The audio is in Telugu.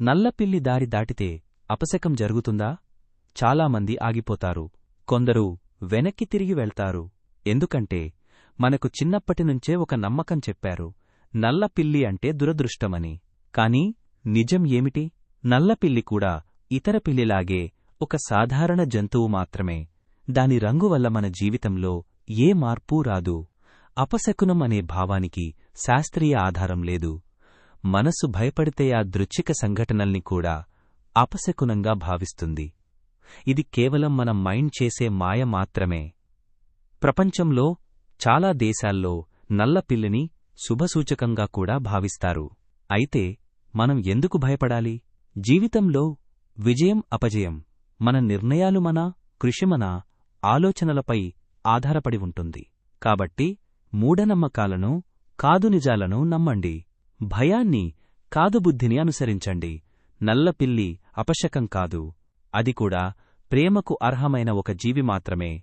నల్లపిల్లి దారి దాటితే అపశకం జరుగుతుందా? చాలామంది ఆగిపోతారు. కొందరు వెనక్కి తిరిగి వెళ్తారు. ఎందుకంటే మనకు చిన్నప్పటినుంచే ఒక నమ్మకం చెప్పారు, నల్లపిల్లి అంటే దురదృష్టమని. కాని నిజం ఏమిటి? నల్లపిల్లి కూడా ఇతర పిల్లిలాగే ఒక సాధారణ జంతువు మాత్రమే. దాని రంగు వల్ల మన జీవితంలో ఏ మార్పూ రాదు. అపశకునం అనే భావానికి శాస్త్రీయ ఆధారం లేదు. మనసు భయపడితే ఆ దృచ్ఛిక సంఘటనల్ని కూడా అపశకునంగా భావిస్తుంది. ఇది కేవలం మన మైండ్ చేసే మాయ మాత్రమే. ప్రపంచంలో చాలా దేశాల్లో నల్లపిల్లిని శుభసూచకంగా కూడా భావిస్తారు. అయితే మనం ఎందుకు భయపడాలి? జీవితంలో విజయం అపజయం మన నిర్ణయాలు, మన కృషి, మన ఆలోచనలపై ఆధారపడి ఉంటుంది. కాబట్టి మూఢనమ్మకాలను కాదు, నిజాలను నమ్మండి. భయాన్ని కాదు, బుద్ధిని అనుసరించండి. నల్లపిల్లి అపశకం కాదు, అది కూడా ప్రేమకు అర్హమైన ఒక జీవి మాత్రమే.